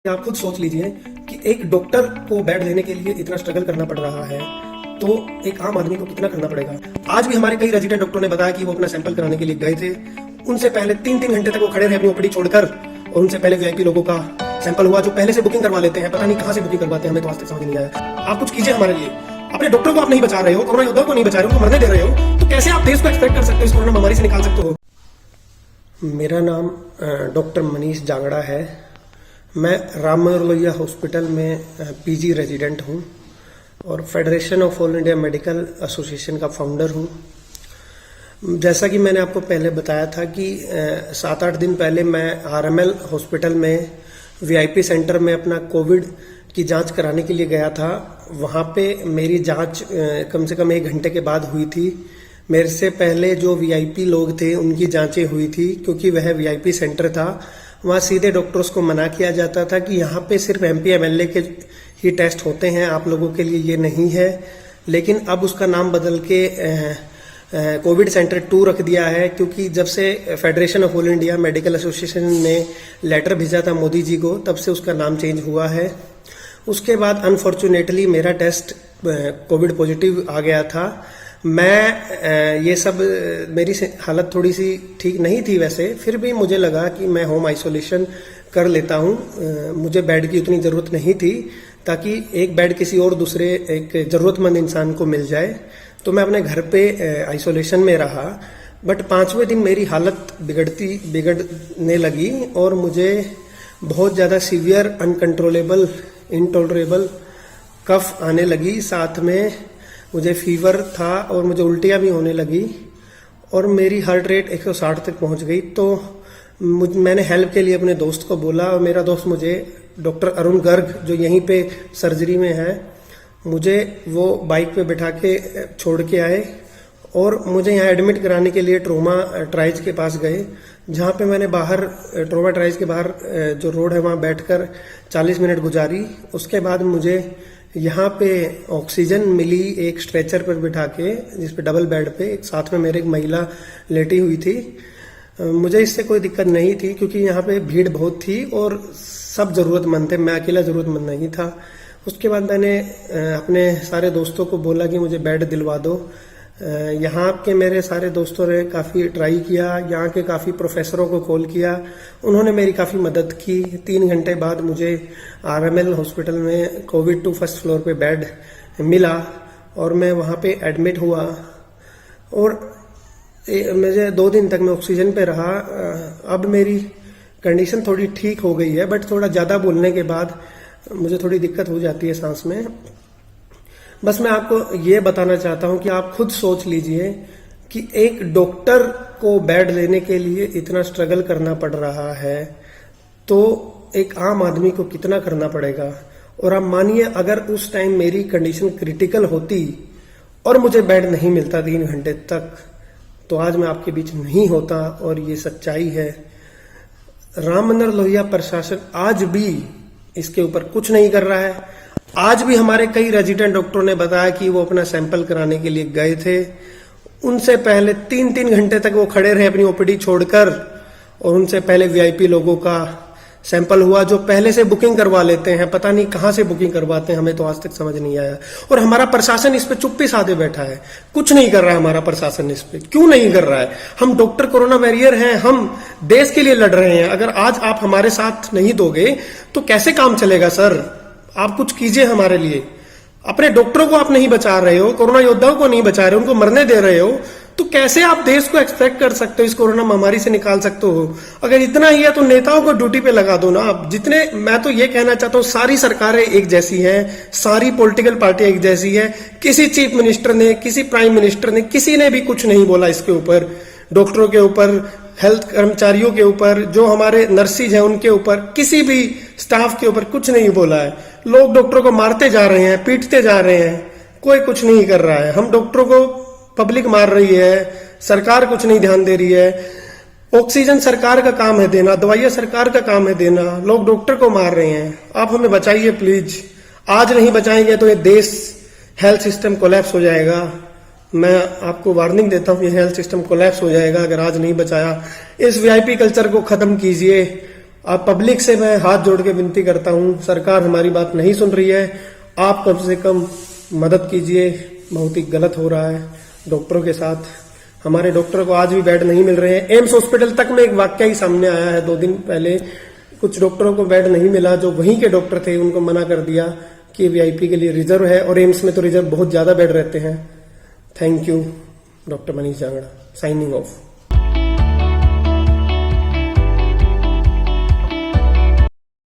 आप खुद सोच लीजिए कि एक डॉक्टर को बेड लेने के लिए इतना स्ट्रगल करना पड़ रहा है तो एक आम आदमी को कितना करना पड़ेगा। आज भी हमारे कई रेजिडेंट डॉक्टरों ने बताया कि वो अपना सैंपल कराने के लिए गए थे। उनसे पहले 3-3 घंटे तक वो खड़े रहे अपनी ओपीडी छोड़कर, और उनसे पहले वीआईपी लोगों का सैंपल हुआ जो पहले से बुकिंग करवा लेते हैं। पता नहीं कहाँ से बुकिंग करवाते हैं, हमें तो आज तक समझ नहीं आया। आप कुछ कीजिए हमारे लिए। अपने डॉक्टर को आप नहीं बचा रहे हो, कोरोना योद्धा को नहीं बचा रहे हो, उनको मरने दे रहे हो, तो कैसे आप देश को एक्सपेक्ट कर सकते हो इस कोरोना महामारी से निकाल सकते हो। मेरा नाम डॉक्टर मनीष जांगड़ा है। मैं राम मनोहर लोहिया हॉस्पिटल में पीजी रेजिडेंट हूँ और federation of all India medical association का फाउंडर हूँ। जैसा कि मैंने आपको पहले बताया था कि 7-8 दिन पहले मैं आरएमएल हॉस्पिटल में वीआईपी सेंटर में अपना कोविड की जांच कराने के लिए गया था। वहाँ पे मेरी जांच कम से कम 1 घंटे के बाद हुई थी। मेरे से पहले जो वीआईपी लोग थे उनकी जांचें हुई थी, क्योंकि वह वीआईपी सेंटर था। वहाँ सीधे डॉक्टर्स को मना किया जाता था कि यहाँ पे सिर्फ एमपी एमएलए के ही टेस्ट होते हैं, आप लोगों के लिए ये नहीं है। लेकिन अब उसका नाम बदल के कोविड सेंटर 2 रख दिया है, क्योंकि जब से federation of all India medical association ने लेटर भेजा था मोदी जी को, तब से उसका नाम चेंज हुआ है। उसके बाद अनफॉर्चुनेटली मेरा टेस्ट कोविड पॉजिटिव आ गया था। मैं ये सब मेरी हालत थोड़ी सी ठीक नहीं थी वैसे, फिर भी मुझे लगा कि मैं होम आइसोलेशन कर लेता हूँ। मुझे बेड की उतनी ज़रूरत नहीं थी, ताकि एक बेड किसी और दूसरे एक ज़रूरतमंद इंसान को मिल जाए। तो मैं अपने घर पे आइसोलेशन में रहा। बट 5वें दिन मेरी हालत बिगड़ने लगी और मुझे बहुत ज़्यादा सीवियर अनकंट्रोलेबल इनटॉलरेबल कफ आने लगी। साथ में मुझे फीवर था और मुझे उल्टियाँ भी होने लगी और मेरी हार्ट रेट 160 तक पहुंच गई। तो मैंने हेल्प के लिए अपने दोस्त को बोला और मेरा दोस्त मुझे डॉक्टर अरुण गर्ग, जो यहीं पे सर्जरी में है, मुझे वो बाइक पे बैठा के छोड़ के आए और मुझे यहाँ एडमिट कराने के लिए ट्रोमा ट्राइज के पास गए, जहाँ पे मैंने बाहर ट्रोमा ट्राइज के बाहर जो रोड है वहाँ बैठकर 40 मिनट गुजारी। उसके बाद मुझे यहाँ पे ऑक्सीजन मिली एक स्ट्रेचर पर बिठा के, जिस पे डबल बेड पे एक साथ में मेरे एक महिला लेटी हुई थी। मुझे इससे कोई दिक्कत नहीं थी, क्योंकि यहाँ पे भीड़ बहुत थी और सब ज़रूरतमंद थे, मैं अकेला ज़रूरतमंद नहीं था। उसके बाद मैंने अपने सारे दोस्तों को बोला कि मुझे बेड दिलवा दो। यहाँ के मेरे सारे दोस्तों ने काफ़ी ट्राई किया, यहाँ के काफ़ी प्रोफेसरों को कॉल किया, उन्होंने मेरी काफ़ी मदद की। 3 घंटे बाद मुझे आरएमएल हॉस्पिटल में कोविड 2 फर्स्ट फ्लोर पे बेड मिला और मैं वहाँ पे एडमिट हुआ और मुझे 2 दिन तक मैं ऑक्सीजन पे रहा। अब मेरी कंडीशन थोड़ी ठीक हो गई है, बट थोड़ा ज़्यादा बोलने के बाद मुझे थोड़ी दिक्कत हो जाती है सांस में। बस मैं आपको ये बताना चाहता हूँ कि आप खुद सोच लीजिए कि एक डॉक्टर को बेड लेने के लिए इतना स्ट्रगल करना पड़ रहा है तो एक आम आदमी को कितना करना पड़ेगा। और आप मानिए, अगर उस टाइम मेरी कंडीशन क्रिटिकल होती और मुझे बेड नहीं मिलता 3 घंटे तक, तो आज मैं आपके बीच नहीं होता। और ये सच्चाई है। राम मनोहर लोहिया प्रशासन आज भी इसके ऊपर कुछ नहीं कर रहा है। आज भी हमारे कई रेजिडेंट डॉक्टरों ने बताया कि वो अपना सैंपल कराने के लिए गए थे। उनसे पहले 3-3 घंटे तक वो खड़े रहे अपनी ओपीडी छोड़कर, और उनसे पहले वीआईपी लोगों का सैंपल हुआ जो पहले से बुकिंग करवा लेते हैं। पता नहीं कहाँ से बुकिंग करवाते हैं, हमें तो आज तक समझ नहीं आया। और हमारा प्रशासन इस पे चुप्पी साधे बैठा है, कुछ नहीं कर रहा है हमारा प्रशासन इस पे। क्यों नहीं कर रहा है? हम डॉक्टर कोरोना वॉरियर हैं, हम देश के लिए लड़ रहे हैं। अगर आज आप हमारे साथ नहीं दोगे तो कैसे काम चलेगा सर? आप कुछ कीजिए हमारे लिए। अपने डॉक्टरों को आप नहीं बचा रहे हो, कोरोना योद्धाओं को नहीं बचा रहे हो, उनको मरने दे रहे हो, तो कैसे आप देश को एक्सपेक्ट कर सकते हो इस कोरोना महामारी से निकाल सकते हो? अगर इतना ही है तो नेताओं को ड्यूटी पे लगा दो ना आप। जितने, मैं तो ये कहना चाहता हूँ, सारी सरकारें एक जैसी हैं, सारी पॉलिटिकल पार्टियां एक जैसी है। किसी चीफ मिनिस्टर ने, किसी प्राइम मिनिस्टर ने, किसी ने भी कुछ नहीं बोला इसके ऊपर, डॉक्टरों के ऊपर, हेल्थ कर्मचारियों के ऊपर, जो हमारे नर्सिस हैं उनके ऊपर, किसी भी स्टाफ के ऊपर कुछ नहीं बोला है। लोग डॉक्टरों को मारते जा रहे हैं, पीटते जा रहे हैं, कोई कुछ नहीं कर रहा है। हम डॉक्टरों को पब्लिक मार रही है, सरकार कुछ नहीं ध्यान दे रही है। ऑक्सीजन सरकार का काम है देना, दवाइयां सरकार का काम है देना, लोग डॉक्टर को मार रहे हैं। आप हमें बचाइए प्लीज। आज नहीं बचाएंगे तो ये देश हेल्थ सिस्टम कोलैप्स हो जाएगा। मैं आपको वार्निंग देता हूँ, ये हेल्थ सिस्टम कोलैप्स हो जाएगा अगर आज नहीं बचाया। इस वीआईपी कल्चर को खत्म कीजिए अब पब्लिक से मैं हाथ जोड़ के विनती करता हूं, सरकार हमारी बात नहीं सुन रही है, आप कम से कम मदद कीजिए। बहुत ही गलत हो रहा है डॉक्टरों के साथ। हमारे डॉक्टर को आज भी बेड नहीं मिल रहे हैं। एम्स हॉस्पिटल तक में एक वाकया ही सामने आया है 2 दिन पहले, कुछ डॉक्टरों को बेड नहीं मिला, जो वहीं के डॉक्टर थे उनको मना कर दिया कि वीआईपी के लिए रिजर्व है, और एम्स में तो रिजर्व बहुत ज्यादा बेड रहते हैं। Thank you, doctor Manish Jangra, signing off.